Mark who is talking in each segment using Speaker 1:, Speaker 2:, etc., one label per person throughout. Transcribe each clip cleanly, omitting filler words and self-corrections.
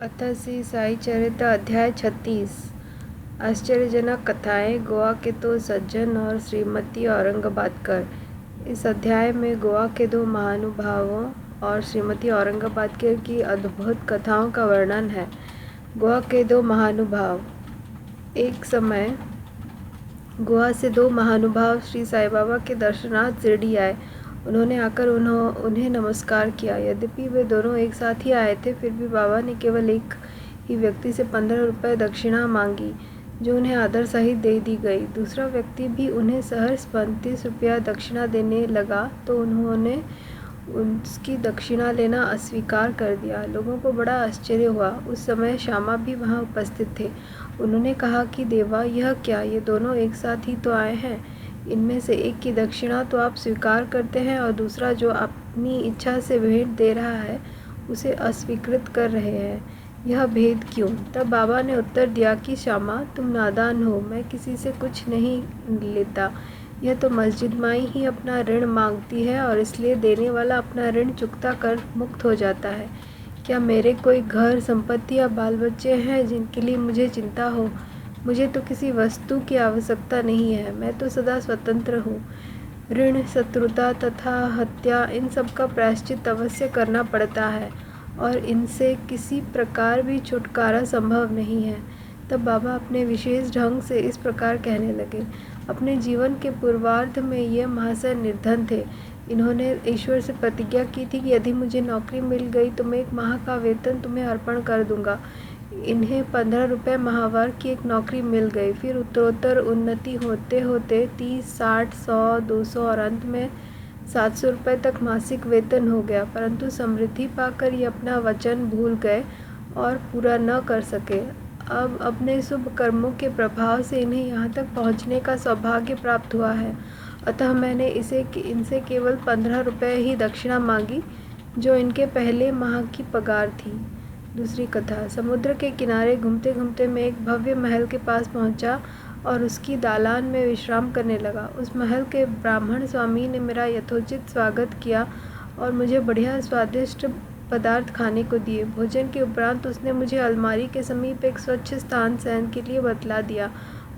Speaker 1: अतः श्री साई चरित्र अध्याय 36 आश्चर्यजनक कथाएं गोवा के दो सज्जन और श्रीमती औरंगाबादकर। इस अध्याय में गोवा के दो महानुभावों और श्रीमती औरंगाबादकर की अद्भुत कथाओं का वर्णन है। गोवा के दो महानुभाव। एक समय गोवा से दो महानुभाव श्री साई बाबा के दर्शनार्थ शिरडी आए। उन्होंने आकर उन्हें नमस्कार किया। यद्यपि वे दोनों एक साथ ही आए थे, फिर भी बाबा ने केवल एक ही व्यक्ति से 15 रुपये दक्षिणा मांगी, जो उन्हें आदर सहित दे दी गई। दूसरा व्यक्ति भी उन्हें सहर्ष 35 रुपया दक्षिणा देने लगा तो उन्होंने उसकी दक्षिणा लेना अस्वीकार कर दिया। लोगों को बड़ा आश्चर्य हुआ। उस समय श्यामा भी वहाँ उपस्थित थे। उन्होंने कहा कि देवा, यह क्या, ये दोनों एक साथ ही तो आए हैं। इनमें से एक की दक्षिणा तो आप स्वीकार करते हैं और दूसरा जो अपनी इच्छा से भेंट दे रहा है उसे अस्वीकृत कर रहे हैं। यह भेद क्यों? तब बाबा ने उत्तर दिया कि श्यामा, तुम नादान हो। मैं किसी से कुछ नहीं लेता। यह तो मस्जिद माई ही अपना ऋण मांगती है और इसलिए देने वाला अपना ऋण चुकता कर मुक्त हो जाता है। क्या मेरे कोई घर, संपत्ति या बाल बच्चे हैं जिनके लिए मुझे चिंता हो? मुझे तो किसी वस्तु की आवश्यकता नहीं है। मैं तो सदा स्वतंत्र हूँ। ऋण, शत्रुता तथा हत्या, इन सब का प्रायश्चित अवश्य करना पड़ता है और इनसे किसी प्रकार भी छुटकारा संभव नहीं है। तब बाबा अपने विशेष ढंग से इस प्रकार कहने लगे। अपने जीवन के पूर्वार्ध में ये महाशय निर्धन थे। इन्होंने ईश्वर से प्रतिज्ञा की थी कि यदि मुझे नौकरी मिल गई तो मैं 1 माह का वेतन तुम्हें अर्पण कर दूंगा। इन्हें 15 रुपये माहवार की एक नौकरी मिल गई। फिर उत्तरोत्तर उन्नति होते होते 30, 60, 100, 200 और अंत में 700 रुपये तक मासिक वेतन हो गया। परंतु समृद्धि पाकर ये अपना वचन भूल गए और पूरा न कर सके। अब अपने शुभ कर्मों के प्रभाव से इन्हें यहाँ तक पहुँचने का सौभाग्य प्राप्त हुआ है। अतः मैंने इनसे केवल 15 रुपये ही दक्षिणा मांगी, जो इनके पहले माह की पगार थी। दूसरी कथा। समुद्र के किनारे घूमते घूमते मैं एक भव्य महल के पास पहुंचा और उसकी दालान में विश्राम करने लगा। उस महल के ब्राह्मण स्वामी ने मेरा यथोचित स्वागत किया और मुझे बढ़िया स्वादिष्ट पदार्थ खाने को दिए। भोजन के उपरांत उसने मुझे अलमारी के समीप एक स्वच्छ स्थान शयन के लिए बतला दिया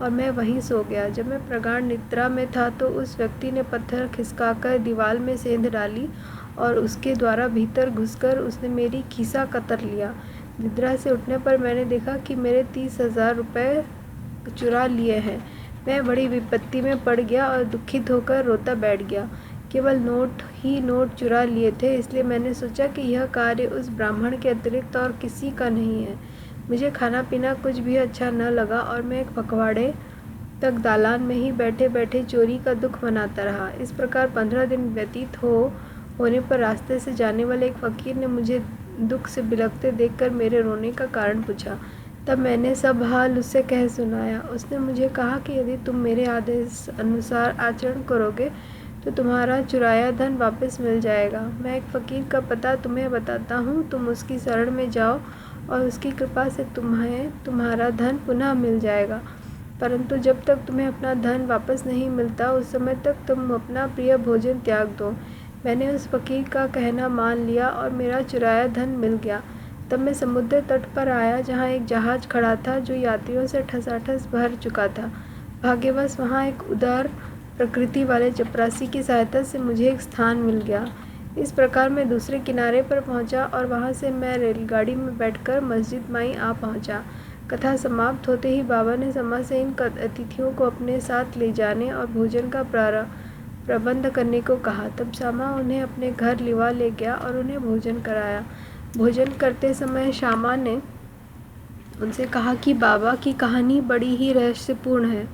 Speaker 1: और मैं वहीं सो गया। जब मैं प्रगाढ़ निद्रा में था तो उस व्यक्ति ने पत्थर खिसकाकर दीवार में सेंध डाली और उसके द्वारा भीतर घुसकर उसने मेरी खीसा कतर लिया। निद्रा से उठने पर मैंने देखा कि मेरे 30,000 रुपये चुरा लिए हैं। मैं बड़ी विपत्ति में पड़ गया और दुखित होकर रोता बैठ गया। केवल नोट चुरा लिए थे, इसलिए मैंने सोचा कि यह कार्य उस ब्राह्मण के अतिरिक्त और किसी का नहीं है। मुझे खाना पीना कुछ भी अच्छा न लगा और मैं एक पखवाड़े तक दालान में ही बैठे बैठे चोरी का दुख मनाता रहा। इस प्रकार 15 दिन व्यतीत होने पर रास्ते से जाने वाले एक फकीर ने मुझे दुख से बिलखते देखकर मेरे रोने का कारण पूछा। तब मैंने सब हाल उससे कह सुनाया। उसने मुझे कहा कि यदि तुम मेरे आदेश अनुसार आचरण करोगे तो तुम्हारा चुराया धन वापस मिल जाएगा। मैं एक फ़कीर का पता तुम्हें बताता हूँ, तुम उसकी शरण में जाओ और उसकी कृपा से तुम्हारा धन पुनः मिल जाएगा। परंतु जब तक तुम्हें अपना धन वापस नहीं मिलता, उस समय तक तुम अपना प्रिय भोजन त्याग दो। मैंने उस फ़कीर का कहना मान लिया और मेरा चुराया धन मिल गया। तब मैं समुद्र तट पर आया, जहाँ एक जहाज़ खड़ा था जो यात्रियों से ठसाठस भर चुका था। भाग्यवश वहाँ एक उदार प्रकृति वाले चपरासी की सहायता से मुझे एक स्थान मिल गया। इस प्रकार मैं दूसरे किनारे पर पहुँचा और वहाँ से मैं रेलगाड़ी में बैठकर मस्जिद माई आ पहुँचा। कथा समाप्त होते ही बाबा ने समा से इन अतिथियों को अपने साथ ले जाने और भोजन का प्रबंध करने को कहा। तब श्यामा उन्हें अपने घर लिवा ले गया और उन्हें भोजन कराया। भोजन करते समय श्यामा ने उनसे कहा कि बाबा की कहानी बड़ी ही रहस्यपूर्ण है,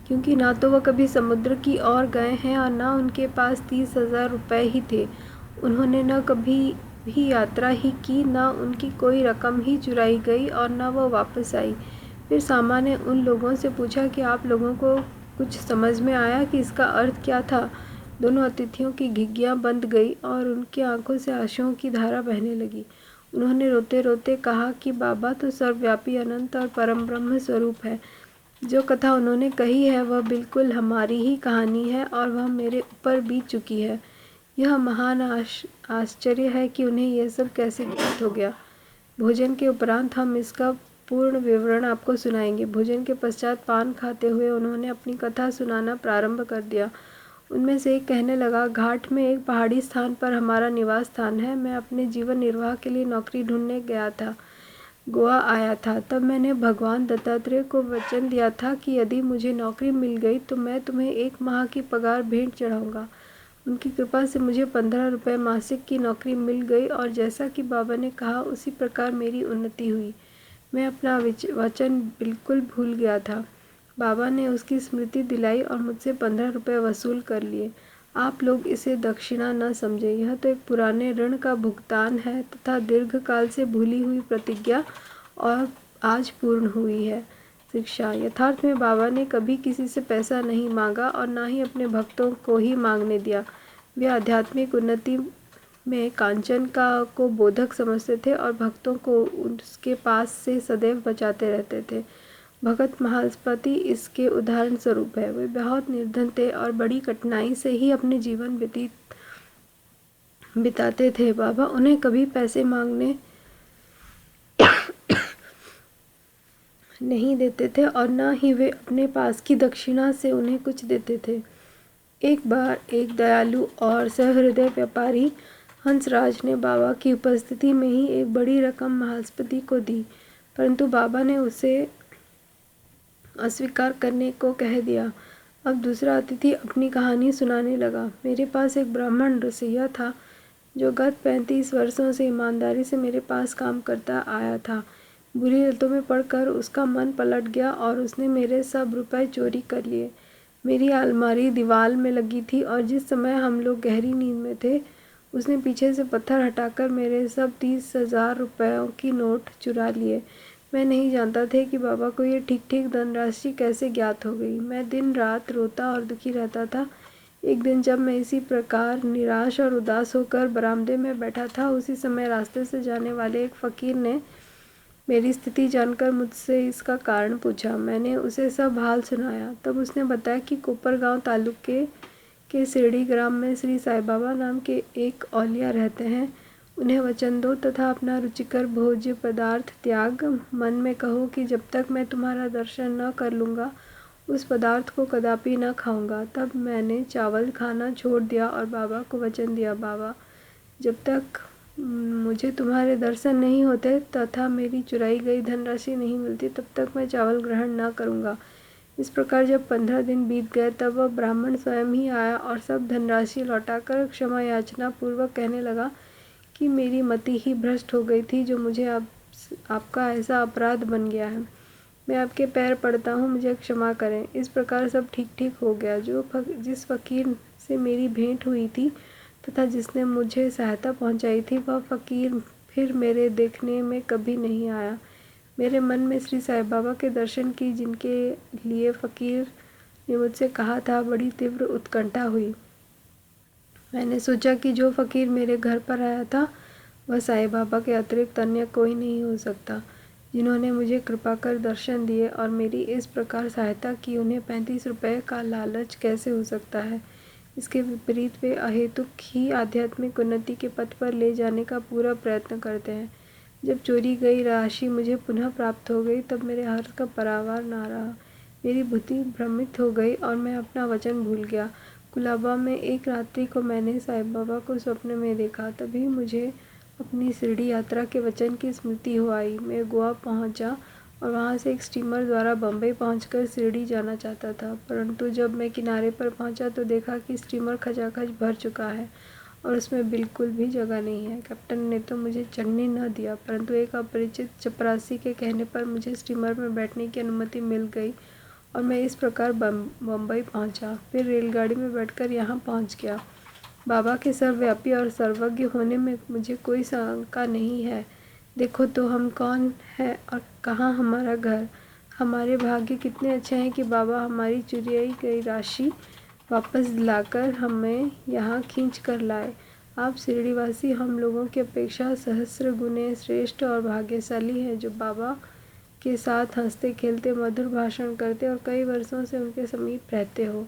Speaker 1: क्योंकि ना तो वह कभी समुद्र की ओर गए हैं और ना उनके पास 30,000 रुपये ही थे। उन्होंने न कभी भी यात्रा ही की, ना उनकी कोई रकम ही चुराई गई और ना वह वापस आई। फिर श्यामा ने उन लोगों से पूछा कि आप लोगों को कुछ समझ में आया कि इसका अर्थ क्या था? दोनों अतिथियों की घिघियाँ बंद गई और उनकी आंखों से आंसुओं की धारा बहने लगी। उन्होंने रोते रोते कहा कि बाबा तो सर्वव्यापी, अनंत और परम ब्रह्म स्वरूप है। जो कथा उन्होंने कही है वह बिल्कुल हमारी ही कहानी है और वह मेरे ऊपर बीत चुकी है। यह महान आश्चर्य है कि उन्हें यह सब कैसे ज्ञात हो गया। भोजन के उपरांत हम इसका पूर्ण विवरण आपको सुनाएंगे। भोजन के पश्चात पान खाते हुए उन्होंने अपनी कथा सुनाना प्रारंभ कर दिया। उनमें से एक कहने लगा, घाट में एक पहाड़ी स्थान पर हमारा निवास स्थान है। मैं अपने जीवन निर्वाह के लिए नौकरी ढूंढने गया था, गोवा आया था। तब मैंने भगवान दत्तात्रेय को वचन दिया था कि यदि मुझे नौकरी मिल गई तो मैं तुम्हें 1 माह की पगार भेंट चढ़ाऊंगा। उनकी कृपा से मुझे 15 रुपये मासिक की नौकरी मिल गई और जैसा कि बाबा ने कहा उसी प्रकार मेरी उन्नति हुई। मैं अपना वचन बिल्कुल भूल गया था। बाबा ने उसकी स्मृति दिलाई और मुझसे 15 रुपये वसूल कर लिए। आप लोग इसे दक्षिणा न समझें, यह तो एक पुराने ऋण का भुगतान है तथा दीर्घकाल से भूली हुई प्रतिज्ञा और आज पूर्ण हुई है। शिक्षा। यथार्थ में बाबा ने कभी किसी से पैसा नहीं मांगा और ना ही अपने भक्तों को ही मांगने दिया। वे आध्यात्मिक उन्नति में कांचन को बोधक समझते थे और भक्तों को उसके पास से सदैव बचाते रहते थे। भगत महास्पति इसके उदाहरण स्वरूप है। वे बहुत निर्धन थे और बड़ी कठिनाई से ही अपने जीवन बिताते थे। बाबा उन्हें कभी पैसे मांगने नहीं देते थे और न ही वे अपने पास की दक्षिणा से उन्हें कुछ देते थे। एक बार एक दयालु और सहृदय व्यापारी हंसराज ने बाबा की उपस्थिति में ही एक बड़ी रकम महास्पति को दी, परंतु बाबा ने उसे अस्वीकार करने को कह दिया। अब दूसरा अतिथि अपनी कहानी सुनाने लगा। मेरे पास एक ब्राह्मण रसोइया था जो गत 35 वर्षों से ईमानदारी से मेरे पास काम करता आया था। बुरी लतों में पड़कर उसका मन पलट गया और उसने मेरे सब रुपए चोरी कर लिए। मेरी अलमारी दीवार में लगी थी और जिस समय हम लोग गहरी नींद में थे उसने पीछे से पत्थर हटाकर मेरे सब 30,000 रुपयों की नोट चुरा लिए। मैं नहीं जानता था कि बाबा को ये ठीक धनराशि कैसे ज्ञात हो गई। मैं दिन रात रोता और दुखी रहता था। एक दिन जब मैं इसी प्रकार निराश और उदास होकर बरामदे में बैठा था, उसी समय रास्ते से जाने वाले एक फ़कीर ने मेरी स्थिति जानकर मुझसे इसका कारण पूछा। मैंने उसे सब हाल सुनाया। तब उसने बताया कि कोपरगांव तालुके के सिरडी ग्राम में श्री साईं बाबा नाम के एक औलिया रहते हैं। उन्हें वचन दो तथा अपना रुचिकर भोज्य पदार्थ त्याग मन में कहो कि जब तक मैं तुम्हारा दर्शन न कर लूँगा उस पदार्थ को कदापि न खाऊंगा। तब मैंने चावल खाना छोड़ दिया और बाबा को वचन दिया, बाबा जब तक मुझे तुम्हारे दर्शन नहीं होते तथा मेरी चुराई गई धनराशि नहीं मिलती तब तक मैं चावल ग्रहण न करूँगा। इस प्रकार जब 15 दिन बीत गए तब वह ब्राह्मण स्वयं ही आया और सब धनराशि लौटाकर क्षमा याचना पूर्वक कहने लगा कि मेरी मति ही भ्रष्ट हो गई थी जो मुझे आपका ऐसा अपराध बन गया है। मैं आपके पैर पड़ता हूँ, मुझे क्षमा करें। इस प्रकार सब ठीक हो गया। जिस फ़कीर से मेरी भेंट हुई थी तथा जिसने मुझे सहायता पहुँचाई थी वह फ़कीर फिर मेरे देखने में कभी नहीं आया। मेरे मन में श्री साईं बाबा के दर्शन की जिनके लिए फ़कीर ने मुझसे कहा था बड़ी तीव्र उत्कंठा हुई। मैंने सोचा कि जो फ़कीर मेरे घर पर आया था वह साईं बाबा के अतिरिक्त अन्य कोई नहीं हो सकता, जिन्होंने मुझे कृपा कर दर्शन दिए और मेरी इस प्रकार सहायता की। उन्हें 35 रुपये का लालच कैसे हो सकता है। इसके विपरीत वे अहेतुक ही आध्यात्मिक उन्नति के पथ पर ले जाने का पूरा प्रयत्न करते हैं। जब चोरी गई राशि मुझे पुनः प्राप्त हो गई तब मेरे हर्ष का परावार न रहा। मेरी बुद्धि भ्रमित हो गई और मैं अपना वचन भूल गया। कुलाबा में एक रात्रि को मैंने साईं बाबा को स्वप्न में देखा। तभी मुझे अपनी शिरडी यात्रा के वचन की स्मृति हो आई। मैं गोवा पहुंचा और वहां से एक स्टीमर द्वारा बम्बई पहुंचकर शिरडी जाना चाहता था, परंतु जब मैं किनारे पर पहुंचा तो देखा कि स्टीमर खचाखच भर चुका है और उसमें बिल्कुल भी जगह नहीं है। कैप्टन ने तो मुझे चढ़ने न दिया, परंतु एक अपरिचित चपरासी के कहने पर मुझे स्टीमर में बैठने की अनुमति मिल गई और मैं इस प्रकार बम्बई पहुंचा। फिर रेलगाड़ी में बैठकर यहाँ पहुंच गया। बाबा के सर्वव्यापी और सर्वज्ञ होने में मुझे कोई शंका नहीं है। देखो तो हम कौन है और कहाँ हमारा घर। हमारे भाग्य कितने अच्छे हैं कि बाबा हमारी चुराई गई राशि वापस दिलाकर हमें यहाँ खींच कर लाए। आप शिरडीवासी हम लोगों की अपेक्षा सहस्र गुने श्रेष्ठ और भाग्यशाली हैं जो बाबा के साथ हंसते खेलते मधुर भाषण करते और कई वर्षों से उनके समीप रहते हो।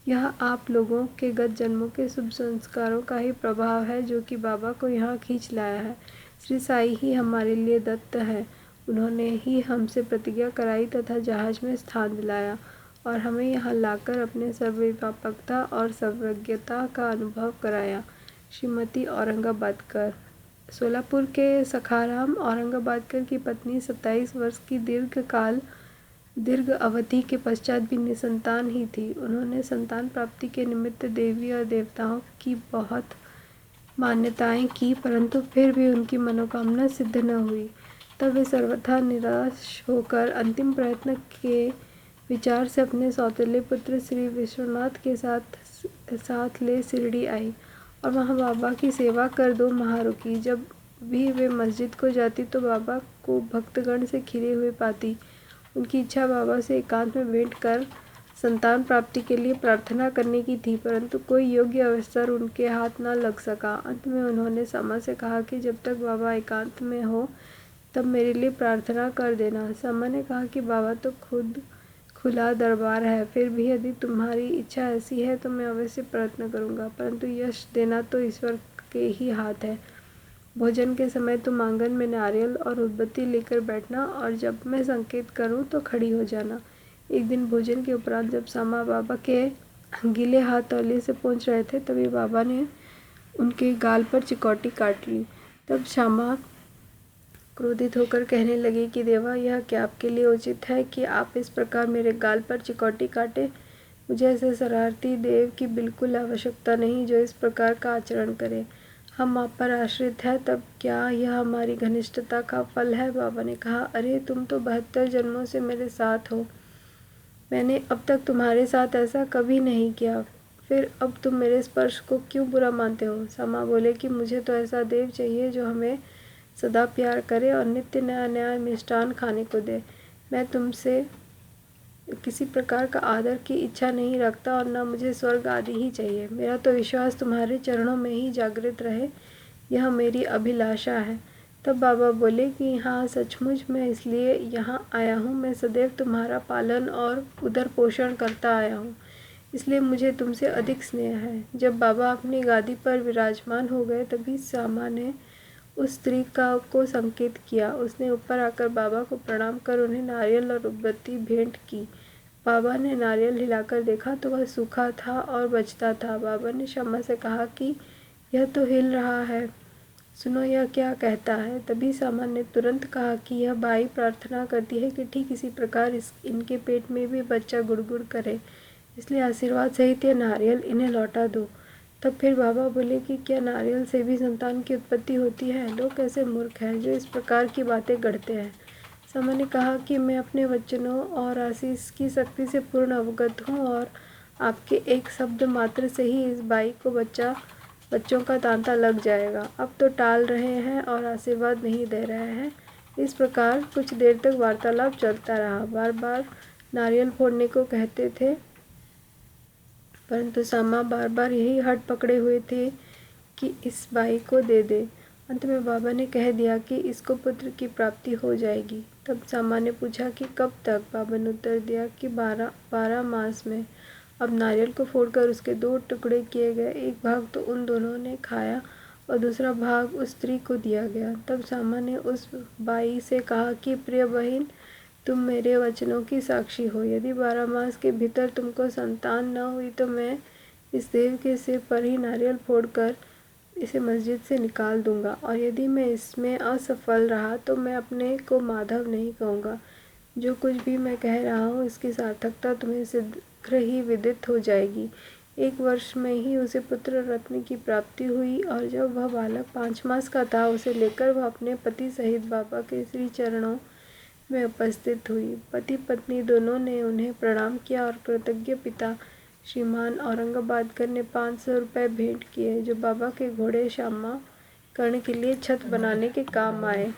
Speaker 1: यह आप लोगों के गत जन्मों के शुभ संस्कारों का ही प्रभाव है जो कि बाबा को यहाँ खींच लाया है। श्री साई ही हमारे लिए दत्त है। उन्होंने ही हमसे प्रतिज्ञा कराई तथा जहाज में स्थान दिलाया और हमें यहाँ लाकर अपने सर्वव्यापकता और सर्वज्ञता का अनुभव कराया। श्रीमती औरंगाबादकर। सोलापुर के सखाराम औरंगाबादकर की पत्नी 27 वर्ष की दीर्घ अवधि के पश्चात भी निसंतान ही थी। उन्होंने संतान प्राप्ति के निमित्त देवी और देवताओं की बहुत मान्यताएं की, परंतु फिर भी उनकी मनोकामना सिद्ध न हुई। तब वे सर्वथा निराश होकर अंतिम प्रयत्न के विचार से अपने सौतेले पुत्र श्री विश्वनाथ के साथ ले शिरडी आई और वहाँ बाबा की सेवा कर 2 माह रुकी। जब भी वे मस्जिद को जाती तो बाबा को भक्तगण से घिरे हुए पाती। उनकी इच्छा बाबा से एकांत में भेंट कर संतान प्राप्ति के लिए प्रार्थना करने की थी, परंतु कोई योग्य अवसर उनके हाथ न लग सका। अंत में उन्होंने समा से कहा कि जब तक बाबा एकांत में हो तब मेरे लिए प्रार्थना कर देना। समा ने कहा कि बाबा तो खुद खुला दरबार है, फिर भी यदि तुम्हारी इच्छा ऐसी है तो मैं अवश्य प्रयत्न करूँगा, परंतु यश देना तो ईश्वर के ही हाथ है। भोजन के समय तुम आंगन में नारियल और उदबत्ती लेकर बैठना और जब मैं संकेत करूं तो खड़ी हो जाना। एक दिन भोजन के उपरांत जब श्यामा बाबा के गीले हाथ तौलिए से पोंछ रहे थे तभी बाबा ने उनके गाल पर चिकोटी काट ली। तब श्यामा क्रोधित होकर कहने लगी कि देवा, यह क्या आपके लिए उचित है कि आप इस प्रकार मेरे गाल पर चिकोटी काटे? मुझे ऐसे शरारती देव की बिल्कुल आवश्यकता नहीं जो इस प्रकार का आचरण करे। हम आप पर आश्रित हैं, तब क्या यह हमारी घनिष्ठता का फल है? बाबा ने कहा, अरे तुम तो 72 जन्मों से मेरे साथ हो, मैंने अब तक तुम्हारे साथ ऐसा कभी नहीं किया, फिर अब तुम मेरे स्पर्श को क्यों बुरा मानते हो? समा बोले कि मुझे तो ऐसा देव चाहिए जो हमें सदा प्यार करे और नित्य नया नया मिष्टान खाने को दे। मैं तुमसे किसी प्रकार का आदर की इच्छा नहीं रखता और न मुझे स्वर्ग आदि ही चाहिए। मेरा तो विश्वास तुम्हारे चरणों में ही जागृत रहे, यह मेरी अभिलाषा है। तब बाबा बोले कि हाँ, सचमुच मैं इसलिए यहाँ आया हूँ। मैं सदैव तुम्हारा पालन और उदर पोषण करता आया हूँ, इसलिए मुझे तुमसे अधिक स्नेह है। जब बाबा अपनी गादी पर विराजमान हो गए तभी श्यामा ने उस स्त्री को संकेत किया। उसने ऊपर आकर बाबा को प्रणाम कर उन्हें नारियल और उदबत्ती भेंट की। बाबा ने नारियल हिलाकर देखा तो वह सूखा था और बचता था। बाबा ने श्यामा से कहा कि यह तो हिल रहा है, सुनो यह क्या कहता है। तभी श्यामा ने तुरंत कहा कि यह बाई प्रार्थना करती है कि ठीक इसी प्रकार इनके पेट में भी बच्चा गुड़गुड़ करे, इसलिए आशीर्वाद सहित यह नारियल इन्हें लौटा दो। तब फिर बाबा बोले कि क्या नारियल से भी संतान की उत्पत्ति होती है? लोग कैसे मूर्ख हैं जो इस प्रकार की बातें गढ़ते हैं। समा ने कहा कि मैं अपने वचनों और आशीष की शक्ति से पूर्ण अवगत हूँ और आपके एक शब्द मात्र से ही इस बाई को बच्चों का तांता लग जाएगा। अब तो टाल रहे हैं और आशीर्वाद नहीं दे रहे हैं। इस प्रकार कुछ देर तक वार्तालाप चलता रहा। बार बार नारियल फोड़ने को कहते थे, परंतु सामा बार बार यही हट पकड़े हुए थे कि इस बाई को दे दे। अंत में बाबा ने कह दिया कि इसको पुत्र की प्राप्ति हो जाएगी। तब सामा ने पूछा कि कब तक? बाबा ने उत्तर दिया कि 12 मास में। अब नारियल को फोड़कर उसके 2 टुकड़े किए गए। एक भाग तो उन दोनों ने खाया और दूसरा भाग उस स्त्री को दिया गया। तब सामा ने उस बाई से कहा कि प्रिय बहन, तुम मेरे वचनों की साक्षी हो। यदि 12 मास के भीतर तुमको संतान न हुई तो मैं इस देव के सिर पर ही नारियल फोड़कर इसे मस्जिद से निकाल दूंगा, और यदि मैं इसमें असफल रहा तो मैं अपने को माधव नहीं कहूँगा। जो कुछ भी मैं कह रहा हूँ इसकी सार्थकता तुम्हें शीघ्र ही विदित हो जाएगी। 1 वर्ष में ही उसे पुत्र रत्न की प्राप्ति हुई और जब वह बालक 5 मास का था उसे लेकर वह अपने पति सहित बाबा के श्री चरणों में उपस्थित हुई। पति पत्नी दोनों ने उन्हें प्रणाम किया और कृतज्ञ पिता श्रीमान औरंगाबादकर ने 500 रुपये भेंट किए, जो बाबा के घोड़े श्यामा कर्ण के लिए छत बनाने के काम आए।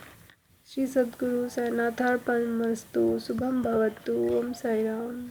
Speaker 1: श्री सद्गुरु साईनाथार्पणमस्तु। शुभम भवतु। ओम साई राम।